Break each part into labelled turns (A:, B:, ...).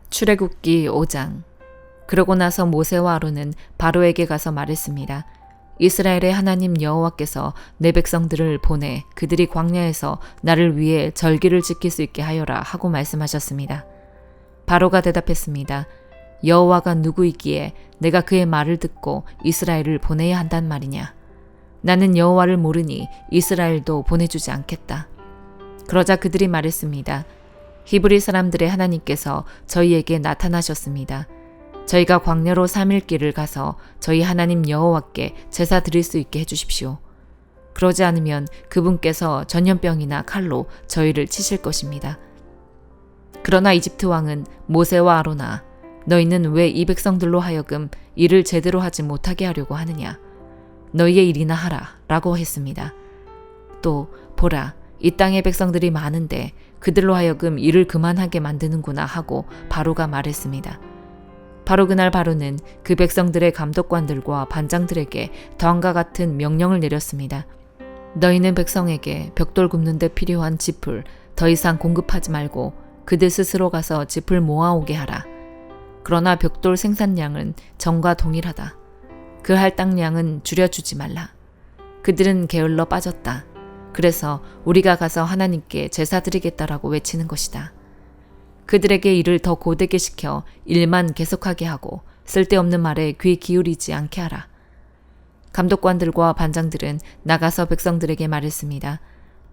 A: 출애굽기 5장. 그러고 나서 모세와 아론은 바로에게 가서 말했습니다. 이스라엘의 하나님 여호와께서 내 백성들을 보내 그들이 광야에서 나를 위해 절기를 지킬 수 있게 하여라 하고 말씀하셨습니다. 바로가 대답했습니다. 여호와가 누구이기에 내가 그의 말을 듣고 이스라엘을 보내야 한단 말이냐. 나는 여호와를 모르니 이스라엘도 보내주지 않겠다. 그러자 그들이 말했습니다. 히브리 사람들의 하나님께서 저희에게 나타나셨습니다. 저희가 광야로 3일 길을 가서 저희 하나님 여호와께 제사 드릴 수 있게 해주십시오. 그러지 않으면 그분께서 전염병이나 칼로 저희를 치실 것입니다. 그러나 이집트 왕은 모세와 아론아, 너희는 왜 이 백성들로 하여금 일을 제대로 하지 못하게 하려고 하느냐. 너희의 일이나 하라 라고 했습니다. 또 보라, 이 땅의 백성들이 많은데 그들로 하여금 일을 그만하게 만드는구나 하고 바로가 말했습니다. 바로 그날 바로는 그 백성들의 감독관들과 반장들에게 다음과 같은 명령을 내렸습니다. 너희는 백성에게 벽돌 굽는 데 필요한 짚을 더 이상 공급하지 말고 그들 스스로 가서 짚을 모아오게 하라. 그러나 벽돌 생산량은 전과 동일하다. 그 할당량은 줄여주지 말라. 그들은 게을러 빠졌다. 그래서 우리가 가서 하나님께 제사 드리겠다라고 외치는 것이다. 그들에게 일을 더 고되게 시켜 일만 계속하게 하고 쓸데없는 말에 귀 기울이지 않게 하라. 감독관들과 반장들은 나가서 백성들에게 말했습니다.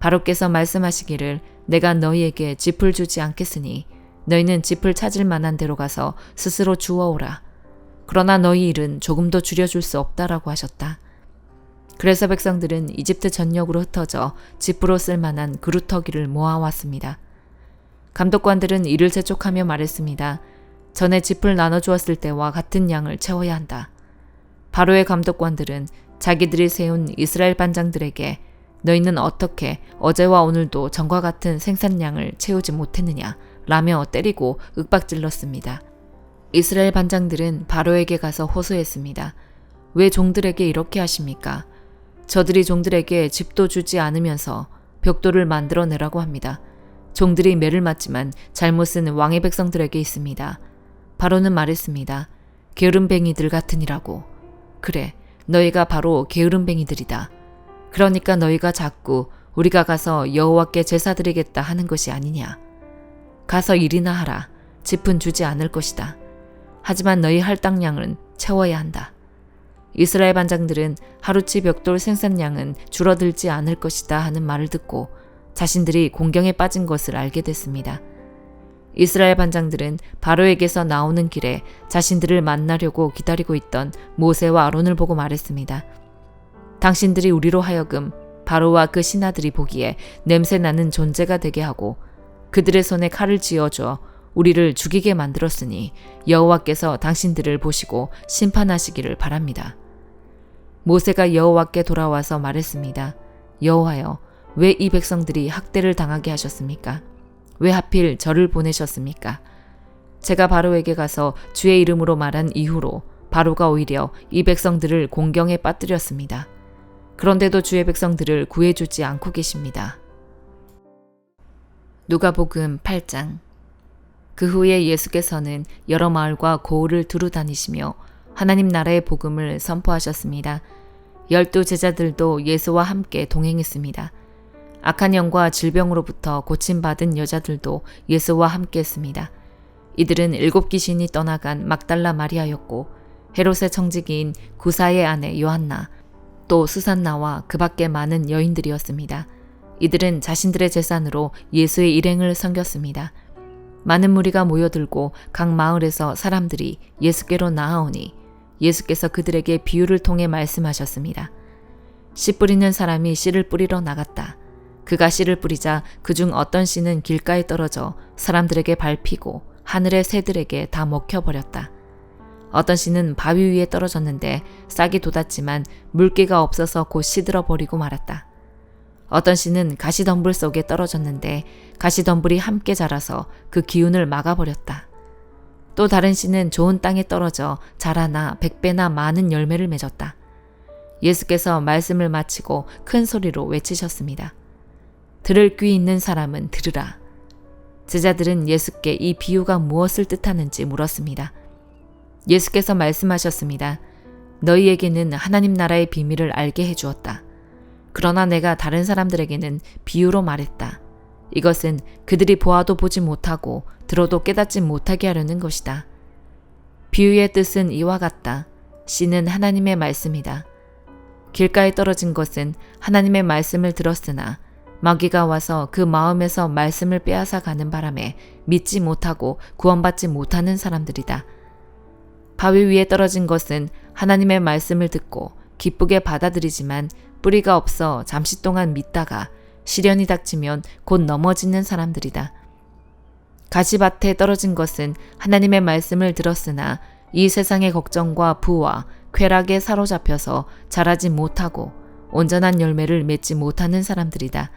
A: 바로께서 말씀하시기를 내가 너희에게 짚을 주지 않겠으니 너희는 짚을 찾을 만한 데로 가서 스스로 주워오라. 그러나 너희 일은 조금도 줄여줄 수 없다라고 하셨다. 그래서 백성들은 이집트 전역으로 흩어져 짚으로 쓸만한 그루터기를 모아왔습니다. 감독관들은 이를 재촉하며 말했습니다. 전에 짚을 나눠주었을 때와 같은 양을 채워야 한다. 바로의 감독관들은 자기들이 세운 이스라엘 반장들에게 너희는 어떻게 어제와 오늘도 전과 같은 생산량을 채우지 못했느냐 라며 때리고 윽박질렀습니다. 이스라엘 반장들은 바로에게 가서 호소했습니다. 왜 종들에게 이렇게 하십니까? 저들이 종들에게 짚도 주지 않으면서 벽돌을 만들어내라고 합니다. 종들이 매를 맞지만 잘못은 왕의 백성들에게 있습니다. 바로는 말했습니다. 게으름뱅이들 같으니라고. 그래, 너희가 바로 게으름뱅이들이다. 그러니까 너희가 자꾸 우리가 가서 여호와께 제사 드리겠다 하는 것이 아니냐. 가서 일이나 하라. 짚은 주지 않을 것이다. 하지만 너희 할당량은 채워야 한다. 이스라엘 반장들은 하루치 벽돌 생산량은 줄어들지 않을 것이다 하는 말을 듣고 자신들이 공경에 빠진 것을 알게 됐습니다. 이스라엘 반장들은 바로에게서 나오는 길에 자신들을 만나려고 기다리고 있던 모세와 아론을 보고 말했습니다. 당신들이 우리로 하여금 바로와 그 신하들이 보기에 냄새나는 존재가 되게 하고 그들의 손에 칼을 쥐어줘 우리를 죽이게 만들었으니 여호와께서 당신들을 보시고 심판하시기를 바랍니다. 모세가 여호와께 돌아와서 말했습니다. 여호와여, 왜 이 백성들이 학대를 당하게 하셨습니까? 왜 하필 저를 보내셨습니까? 제가 바로에게 가서 주의 이름으로 말한 이후로 바로가 오히려 이 백성들을 공경에 빠뜨렸습니다. 그런데도 주의 백성들을 구해주지 않고 계십니다. 누가복음 8장. 그 후에 예수께서는 여러 마을과 고을을 두루 다니시며 하나님 나라의 복음을 선포하셨습니다. 12 제자들도 예수와 함께 동행했습니다. 악한 영과 질병으로부터 고침받은 여자들도 예수와 함께 했습니다. 이들은 7 귀신이 떠나간 막달라 마리아였고 헤롯의 청지기인 구사의 아내 요한나, 또 수산나와 그 밖에 많은 여인들이었습니다. 이들은 자신들의 재산으로 예수의 일행을 섬겼습니다. 많은 무리가 모여들고 각 마을에서 사람들이 예수께로 나아오니 예수께서 그들에게 비유를 통해 말씀하셨습니다. 씨 뿌리는 사람이 씨를 뿌리러 나갔다. 그가 씨를 뿌리자 그중 어떤 씨는 길가에 떨어져 사람들에게 밟히고 하늘의 새들에게 다 먹혀버렸다. 어떤 씨는 바위 위에 떨어졌는데 싹이 돋았지만 물기가 없어서 곧 시들어버리고 말았다. 어떤 씨는 가시덤불 속에 떨어졌는데 가시덤불이 함께 자라서 그 기운을 막아버렸다. 또 다른 씨는 좋은 땅에 떨어져 자라나 100배나 많은 열매를 맺었다. 예수께서 말씀을 마치고 큰 소리로 외치셨습니다. 들을 귀 있는 사람은 들으라. 제자들은 예수께 이 비유가 무엇을 뜻하는지 물었습니다. 예수께서 말씀하셨습니다. 너희에게는 하나님 나라의 비밀을 알게 해주었다. 그러나 내가 다른 사람들에게는 비유로 말했다. 이것은 그들이 보아도 보지 못하고 들어도 깨닫지 못하게 하려는 것이다. 비유의 뜻은 이와 같다. 씨는 하나님의 말씀이다. 길가에 떨어진 것은 하나님의 말씀을 들었으나 마귀가 와서 그 마음에서 말씀을 빼앗아 가는 바람에 믿지 못하고 구원받지 못하는 사람들이다. 바위 위에 떨어진 것은 하나님의 말씀을 듣고 기쁘게 받아들이지만 뿌리가 없어 잠시 동안 믿다가 시련이 닥치면 곧 넘어지는 사람들이다. 가시밭에 떨어진 것은 하나님의 말씀을 들었으나 이 세상의 걱정과 부와 쾌락에 사로잡혀서 자라지 못하고 온전한 열매를 맺지 못하는 사람들이다.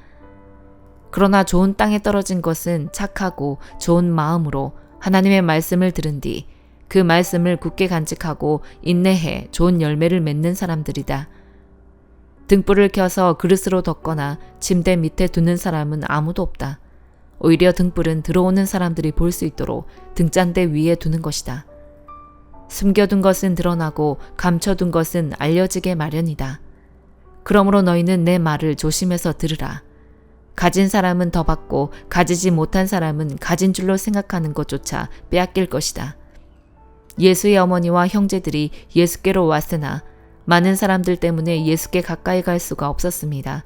A: 그러나 좋은 땅에 떨어진 것은 착하고 좋은 마음으로 하나님의 말씀을 들은 뒤 그 말씀을 굳게 간직하고 인내해 좋은 열매를 맺는 사람들이다. 등불을 켜서 그릇으로 덮거나 침대 밑에 두는 사람은 아무도 없다. 오히려 등불은 들어오는 사람들이 볼 수 있도록 등잔대 위에 두는 것이다. 숨겨둔 것은 드러나고 감춰둔 것은 알려지게 마련이다. 그러므로 너희는 내 말을 조심해서 들으라. 가진 사람은 더 받고 가지지 못한 사람은 가진 줄로 생각하는 것조차 빼앗길 것이다. 예수의 어머니와 형제들이 예수께로 왔으나 많은 사람들 때문에 예수께 가까이 갈 수가 없었습니다.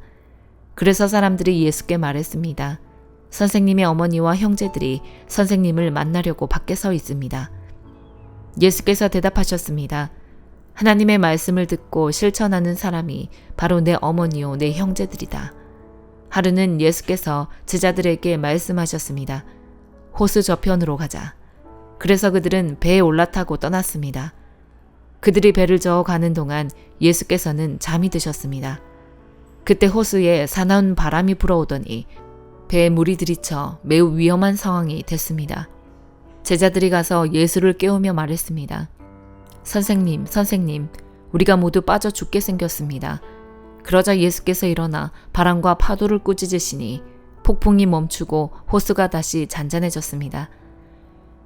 A: 그래서 사람들이 예수께 말했습니다. 선생님의 어머니와 형제들이 선생님을 만나려고 밖에 서 있습니다. 예수께서 대답하셨습니다. 하나님의 말씀을 듣고 실천하는 사람이 바로 내 어머니요 내 형제들이다. 하루는 예수께서 제자들에게 말씀하셨습니다. 호수 저편으로 가자. 그래서 그들은 배에 올라타고 떠났습니다. 그들이 배를 저어 가는 동안 예수께서는 잠이 드셨습니다. 그때 호수에 사나운 바람이 불어오더니 배에 물이 들이쳐 매우 위험한 상황이 됐습니다. 제자들이 가서 예수를 깨우며 말했습니다. 선생님, 선생님, 우리가 모두 빠져 죽게 생겼습니다. 그러자 예수께서 일어나 바람과 파도를 꾸짖으시니 폭풍이 멈추고 호수가 다시 잔잔해졌습니다.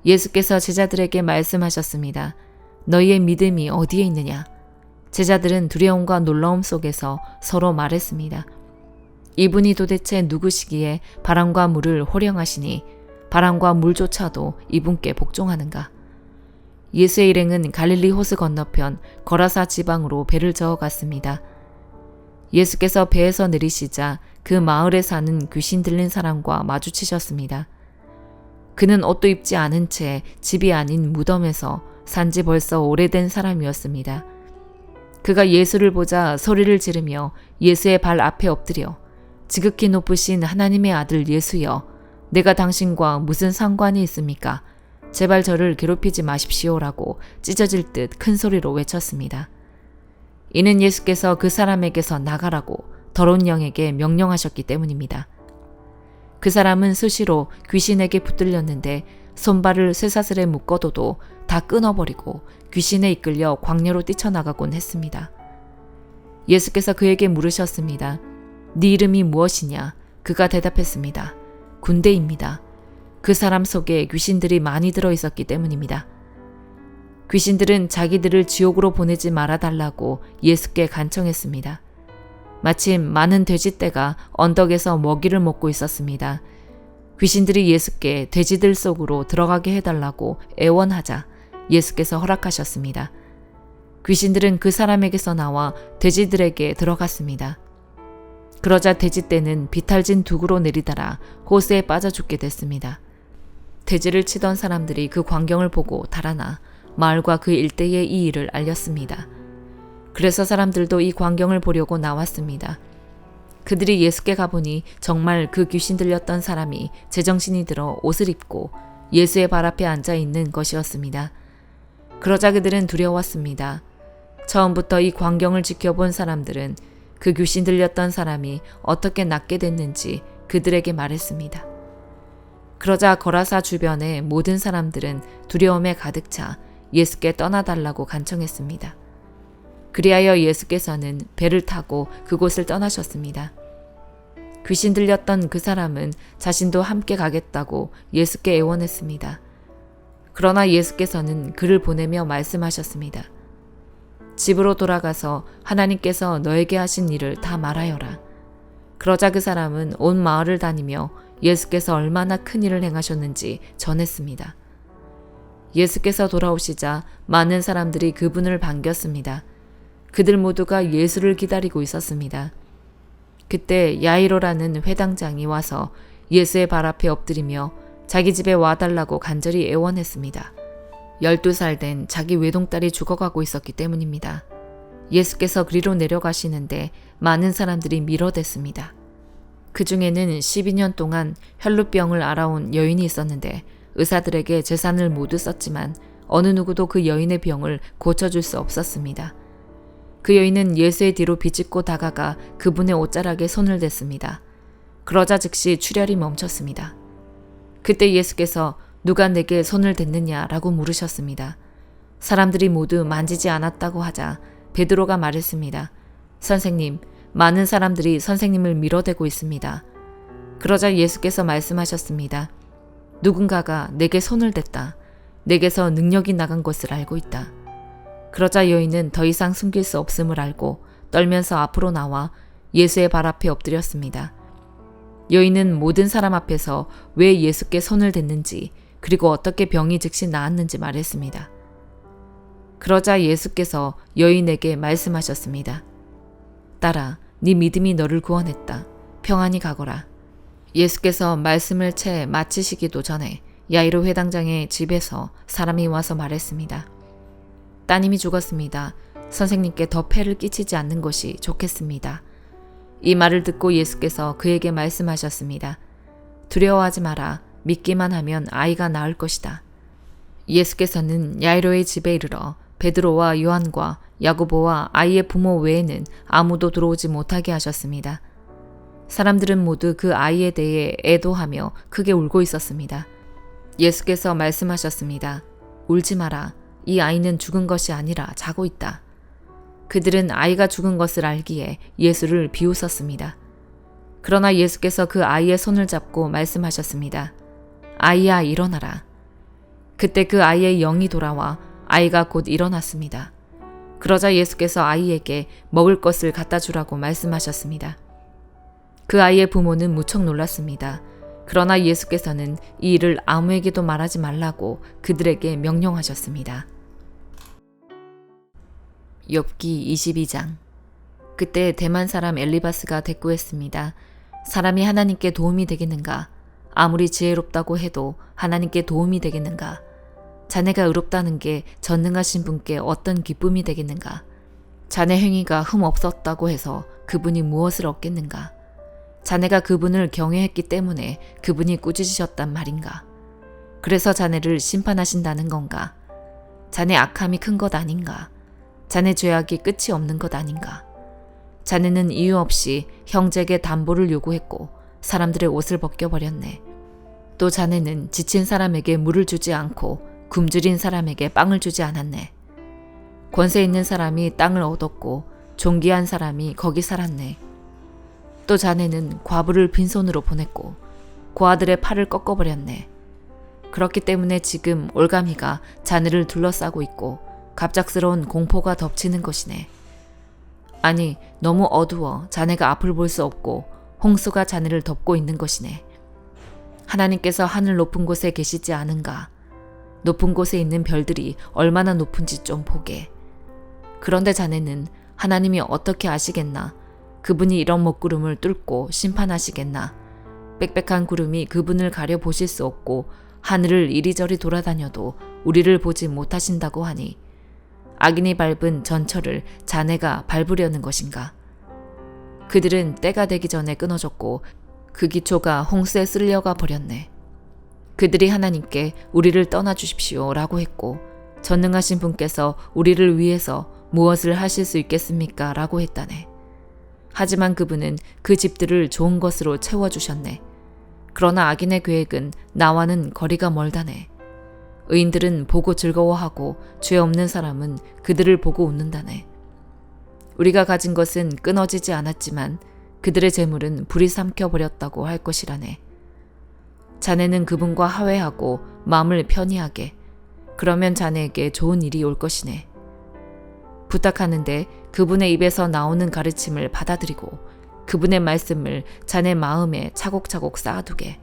A: 예수께서 제자들에게 말씀하셨습니다. 너희의 믿음이 어디에 있느냐? 제자들은 두려움과 놀라움 속에서 서로 말했습니다. 이분이 도대체 누구시기에 바람과 물을 호령하시니 바람과 물조차도 이분께 복종하는가? 예수의 일행은 갈릴리 호수 건너편 거라사 지방으로 배를 저어 갔습니다. 예수께서 배에서 내리시자 그 마을에 사는 귀신 들린 사람과 마주치셨습니다. 그는 옷도 입지 않은 채 집이 아닌 무덤에서 산지 벌써 오래된 사람이었습니다. 그가 예수를 보자 소리를 지르며 예수의 발 앞에 엎드려 지극히 높으신 하나님의 아들 예수여, 내가 당신과 무슨 상관이 있습니까? 제발 저를 괴롭히지 마십시오라고 찢어질 듯 큰 소리로 외쳤습니다. 이는 예수께서 그 사람에게서 나가라고 더러운 영에게 명령하셨기 때문입니다. 그 사람은 수시로 귀신에게 붙들렸는데 손발을 쇠사슬에 묶어둬도 다 끊어버리고 귀신에 이끌려 광야로 뛰쳐나가곤 했습니다. 예수께서 그에게 물으셨습니다. 네 이름이 무엇이냐? 그가 대답했습니다. 군대입니다. 그 사람 속에 귀신들이 많이 들어있었기 때문입니다. 귀신들은 자기들을 지옥으로 보내지 말아달라고 예수께 간청했습니다. 마침 많은 돼지떼가 언덕에서 먹이를 먹고 있었습니다. 귀신들이 예수께 돼지들 속으로 들어가게 해달라고 애원하자 예수께서 허락하셨습니다. 귀신들은 그 사람에게서 나와 돼지들에게 들어갔습니다. 그러자 돼지떼는 비탈진 둑으로 내리달아 호수에 빠져 죽게 됐습니다. 돼지를 치던 사람들이 그 광경을 보고 달아나 마을과 그 일대에 이 일을 알렸습니다. 그래서 사람들도 이 광경을 보려고 나왔습니다. 그들이 예수께 가보니 정말 그 귀신 들렸던 사람이 제정신이 들어 옷을 입고 예수의 발 앞에 앉아 있는 것이었습니다. 그러자 그들은 두려웠습니다. 처음부터 이 광경을 지켜본 사람들은 그 귀신 들렸던 사람이 어떻게 낫게 됐는지 그들에게 말했습니다. 그러자 거라사 주변의 모든 사람들은 두려움에 가득 차 예수께 떠나달라고 간청했습니다. 그리하여 예수께서는 배를 타고 그곳을 떠나셨습니다. 귀신 들렸던 그 사람은 자신도 함께 가겠다고 예수께 애원했습니다. 그러나 예수께서는 그를 보내며 말씀하셨습니다. 집으로 돌아가서 하나님께서 너에게 하신 일을 다 말하여라. 그러자 그 사람은 온 마을을 다니며 예수께서 얼마나 큰 일을 행하셨는지 전했습니다. 예수께서 돌아오시자 많은 사람들이 그분을 반겼습니다. 그들 모두가 예수를 기다리고 있었습니다. 그때 야이로라는 회당장이 와서 예수의 발 앞에 엎드리며 자기 집에 와달라고 간절히 애원했습니다. 12살 된 자기 외동딸이 죽어가고 있었기 때문입니다. 예수께서 그리로 내려가시는데 많은 사람들이 밀어댔습니다. 그 중에는 12년 동안 혈루병을 앓아온 여인이 있었는데 의사들에게 재산을 모두 썼지만 어느 누구도 그 여인의 병을 고쳐줄 수 없었습니다. 그 여인은 예수의 뒤로 비집고 다가가 그분의 옷자락에 손을 댔습니다. 그러자 즉시 출혈이 멈췄습니다. 그때 예수께서 누가 내게 손을 댔느냐라고 물으셨습니다. 사람들이 모두 만지지 않았다고 하자 베드로가 말했습니다. 선생님, 많은 사람들이 선생님을 밀어대고 있습니다. 그러자 예수께서 말씀하셨습니다. 누군가가 내게 손을 댔다. 내게서 능력이 나간 것을 알고 있다. 그러자 여인은 더 이상 숨길 수 없음을 알고 떨면서 앞으로 나와 예수의 발 앞에 엎드렸습니다. 여인은 모든 사람 앞에서 왜 예수께 손을 댔는지 그리고 어떻게 병이 즉시 나았는지 말했습니다. 그러자 예수께서 여인에게 말씀하셨습니다. 딸아, 네 믿음이 너를 구원했다. 평안히 가거라. 예수께서 말씀을 채 마치시기도 전에 야이로 회당장의 집에서 사람이 와서 말했습니다. 따님이 죽었습니다. 선생님께 더 폐를 끼치지 않는 것이 좋겠습니다. 이 말을 듣고 예수께서 그에게 말씀하셨습니다. 두려워하지 마라. 믿기만 하면 아이가 나을 것이다. 예수께서는 야이로의 집에 이르러 베드로와 요한과 야고보와 아이의 부모 외에는 아무도 들어오지 못하게 하셨습니다. 사람들은 모두 그 아이에 대해 애도하며 크게 울고 있었습니다. 예수께서 말씀하셨습니다. 울지 마라. 이 아이는 죽은 것이 아니라 자고 있다. 그들은 아이가 죽은 것을 알기에 예수를 비웃었습니다. 그러나 예수께서 그 아이의 손을 잡고 말씀하셨습니다. 아이야, 일어나라. 그때 그 아이의 영이 돌아와 아이가 곧 일어났습니다. 그러자 예수께서 아이에게 먹을 것을 갖다 주라고 말씀하셨습니다. 그 아이의 부모는 무척 놀랐습니다. 그러나 예수께서는 이 일을 아무에게도 말하지 말라고 그들에게 명령하셨습니다. 욥기 22장. 그때 대만 사람 엘리바스가 대꾸했습니다. 사람이 하나님께 도움이 되겠는가? 아무리 지혜롭다고 해도 하나님께 도움이 되겠는가? 자네가 의롭다는 게 전능하신 분께 어떤 기쁨이 되겠는가? 자네 행위가 흠 없었다고 해서 그분이 무엇을 얻겠는가? 자네가 그분을 경외했기 때문에 그분이 꾸짖으셨단 말인가? 그래서 자네를 심판하신다는 건가? 자네 악함이 큰 것 아닌가? 자네 죄악이 끝이 없는 것 아닌가? 자네는 이유 없이 형제에게 담보를 요구했고 사람들의 옷을 벗겨버렸네. 또 자네는 지친 사람에게 물을 주지 않고 굶주린 사람에게 빵을 주지 않았네. 권세 있는 사람이 땅을 얻었고 존귀한 사람이 거기 살았네. 또 자네는 과부를 빈손으로 보냈고 고아들의 팔을 꺾어버렸네. 그렇기 때문에 지금 올가미가 자네를 둘러싸고 있고 갑작스러운 공포가 덮치는 것이네. 아니, 너무 어두워 자네가 앞을 볼 수 없고 홍수가 자네를 덮고 있는 것이네. 하나님께서 하늘 높은 곳에 계시지 않은가? 높은 곳에 있는 별들이 얼마나 높은지 좀 보게. 그런데 자네는 하나님이 어떻게 아시겠나? 그분이 이런 먹구름을 뚫고 심판하시겠나? 빽빽한 구름이 그분을 가려 보실 수 없고 하늘을 이리저리 돌아다녀도 우리를 보지 못하신다고 하니 악인이 밟은 전철을 자네가 밟으려는 것인가? 그들은 때가 되기 전에 끊어졌고 그 기초가 홍수에 쓸려가 버렸네. 그들이 하나님께 우리를 떠나주십시오 라고 했고 전능하신 분께서 우리를 위해서 무엇을 하실 수 있겠습니까? 라고 했다네. 하지만 그분은 그 집들을 좋은 것으로 채워주셨네. 그러나 악인의 계획은 나와는 거리가 멀다네. 의인들은 보고 즐거워하고 죄 없는 사람은 그들을 보고 웃는다네. 우리가 가진 것은 끊어지지 않았지만 그들의 재물은 불이 삼켜버렸다고 할 것이라네. 자네는 그분과 화해하고 마음을 편히하게. 그러면 자네에게 좋은 일이 올 것이네. 부탁하는데 그분의 입에서 나오는 가르침을 받아들이고 그분의 말씀을 자네 마음에 차곡차곡 쌓아두게.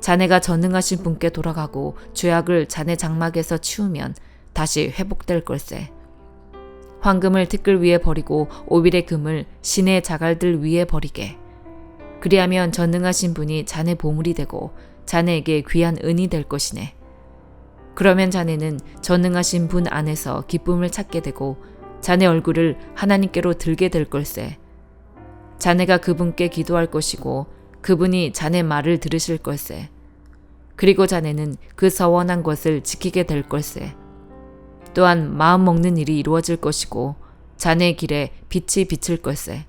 A: 자네가 전능하신 분께 돌아가고 죄악을 자네 장막에서 치우면 다시 회복될 걸세. 황금을 티끌 위에 버리고 오빌의 금을 시내 자갈들 위에 버리게. 그리하면 전능하신 분이 자네 보물이 되고 자네에게 귀한 은이 될 것이네. 그러면 자네는 전능하신 분 안에서 기쁨을 찾게 되고 자네 얼굴을 하나님께로 들게 될 걸세. 자네가 그분께 기도할 것이고 그분이 자네 말을 들으실 걸세. 그리고 자네는 그 서원한 것을 지키게 될 걸세. 또한 마음 먹는 일이 이루어질 것이고 자네의 길에 빛이 비칠 걸세.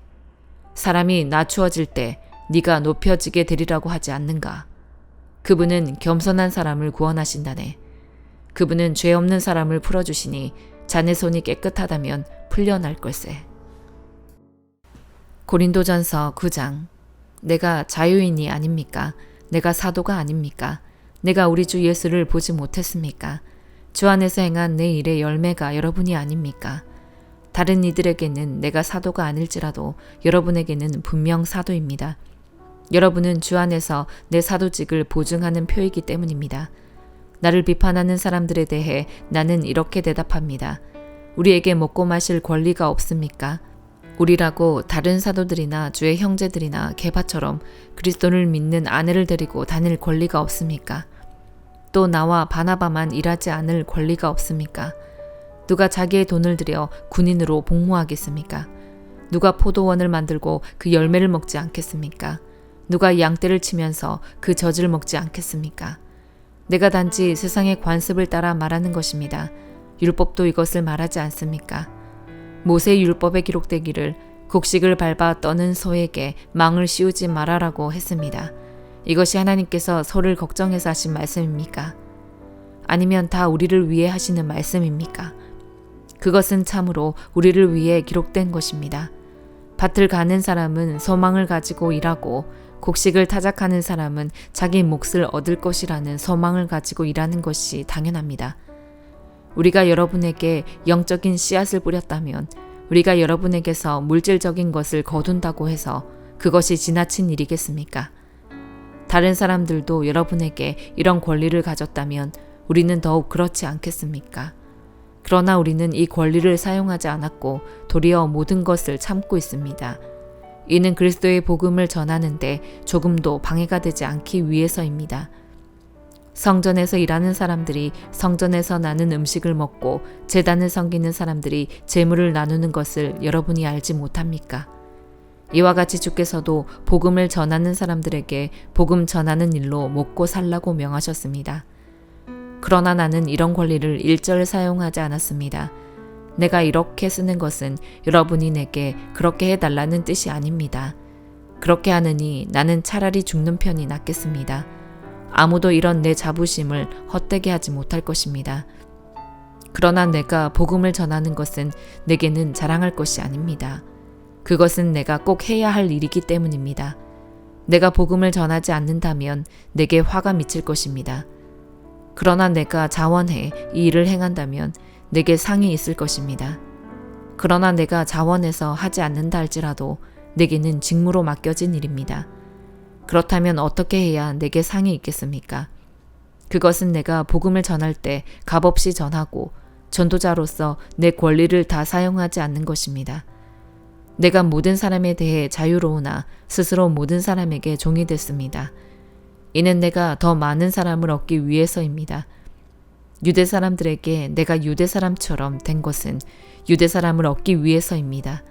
A: 사람이 낮추어질 때 네가 높여지게 되리라고 하지 않는가. 그분은 겸손한 사람을 구원하신다네. 그분은 죄 없는 사람을 풀어주시니 자네 손이 깨끗하다면 풀려날 걸세. 고린도전서 9장. 내가 자유인이 아닙니까? 내가 사도가 아닙니까? 내가 우리 주 예수를 보지 못했습니까? 주 안에서 행한 내 일의 열매가 여러분이 아닙니까? 다른 이들에게는 내가 사도가 아닐지라도 여러분에게는 분명 사도입니다. 여러분은 주 안에서 내 사도직을 보증하는 표이기 때문입니다. 나를 비판하는 사람들에 대해 나는 이렇게 대답합니다. 우리에게 먹고 마실 권리가 없습니까? 우리라고 다른 사도들이나 주의 형제들이나 게바처럼 그리스도를 믿는 아내를 데리고 다닐 권리가 없습니까? 또 나와 바나바만 일하지 않을 권리가 없습니까? 누가 자기의 돈을 들여 군인으로 복무하겠습니까? 누가 포도원을 만들고 그 열매를 먹지 않겠습니까? 누가 양떼를 치면서 그 젖을 먹지 않겠습니까? 내가 단지 세상의 관습을 따라 말하는 것입니다. 율법도 이것을 말하지 않습니까? 모세의 율법에 기록되기를 곡식을 밟아 떠는 소에게 망을 씌우지 말아라고 했습니다. 이것이 하나님께서 소를 걱정해서 하신 말씀입니까? 아니면 다 우리를 위해 하시는 말씀입니까? 그것은 참으로 우리를 위해 기록된 것입니다. 밭을 가는 사람은 소망을 가지고 일하고 곡식을 타작하는 사람은 자기 몫을 얻을 것이라는 소망을 가지고 일하는 것이 당연합니다. 우리가 여러분에게 영적인 씨앗을 뿌렸다면 우리가 여러분에게서 물질적인 것을 거둔다고 해서 그것이 지나친 일이겠습니까? 다른 사람들도 여러분에게 이런 권리를 가졌다면 우리는 더욱 그렇지 않겠습니까? 그러나 우리는 이 권리를 사용하지 않았고 도리어 모든 것을 참고 있습니다. 이는 그리스도의 복음을 전하는데 조금도 방해가 되지 않기 위해서입니다. 성전에서 일하는 사람들이 성전에서 나는 음식을 먹고 제단을 섬기는 사람들이 제물을 나누는 것을 여러분이 알지 못합니까? 이와 같이 주께서도 복음을 전하는 사람들에게 복음 전하는 일로 먹고 살라고 명하셨습니다. 그러나 나는 이런 권리를 일절 사용하지 않았습니다. 내가 이렇게 쓰는 것은 여러분이 내게 그렇게 해달라는 뜻이 아닙니다. 그렇게 하느니 나는 차라리 죽는 편이 낫겠습니다. 아무도 이런 내 자부심을 헛되게 하지 못할 것입니다. 그러나 내가 복음을 전하는 것은 내게는 자랑할 것이 아닙니다. 그것은 내가 꼭 해야 할 일이기 때문입니다. 내가 복음을 전하지 않는다면 내게 화가 미칠 것입니다. 그러나 내가 자원해 이 일을 행한다면 내게 상이 있을 것입니다. 그러나 내가 자원해서 하지 않는다 할지라도 내게는 직무로 맡겨진 일입니다. 그렇다면 어떻게 해야 내게 상이 있겠습니까? 그것은 내가 복음을 전할 때 값없이 전하고 전도자로서 내 권리를 다 사용하지 않는 것입니다. 내가 모든 사람에 대해 자유로우나 스스로 모든 사람에게 종이 됐습니다. 이는 내가 더 많은 사람을 얻기 위해서입니다. 유대 사람들에게 내가 유대 사람처럼 된 것은 유대 사람을 얻기 위해서입니다.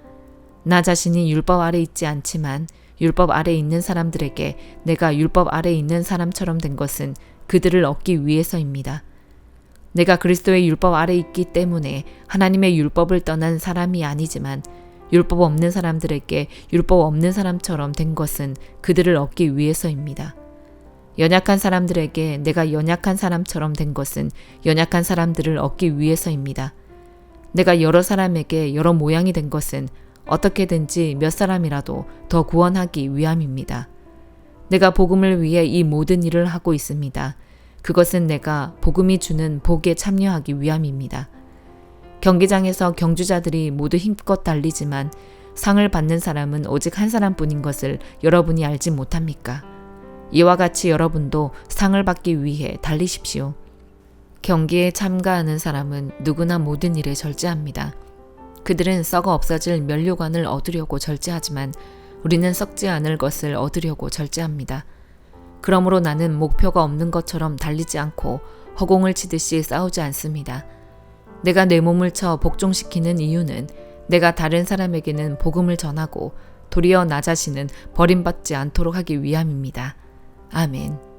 A: 나 자신이 율법 아래 있지 않지만 율법 아래 있는 사람들에게 내가 율법 아래 있는 사람처럼 된 것은 그들을 얻기 위해서입니다. 내가 그리스도의 율법 아래 있기 때문에 하나님의 율법을 떠난 사람이 아니지만 율법 없는 사람들에게 율법 없는 사람처럼 된 것은 그들을 얻기 위해서입니다. 연약한 사람들에게 내가 연약한 사람처럼 된 것은 연약한 사람들을 얻기 위해서입니다. 내가 여러 사람에게 여러 모양이 된 것은 어떻게든지 몇 사람이라도 더 구원하기 위함입니다. 내가 복음을 위해 이 모든 일을 하고 있습니다. 그것은 내가 복음이 주는 복에 참여하기 위함입니다. 경기장에서 경주자들이 모두 힘껏 달리지만 상을 받는 사람은 오직 한 사람뿐인 것을 여러분이 알지 못합니까? 이와 같이 여러분도 상을 받기 위해 달리십시오. 경기에 참가하는 사람은 누구나 모든 일에 절제합니다. 그들은 썩어 없어질 면류관을 얻으려고 절제하지만 우리는 썩지 않을 것을 얻으려고 절제합니다. 그러므로 나는 목표가 없는 것처럼 달리지 않고 허공을 치듯이 싸우지 않습니다. 내가 내 몸을 쳐 복종시키는 이유는 내가 다른 사람에게는 복음을 전하고 도리어 나 자신은 버림받지 않도록 하기 위함입니다. 아멘.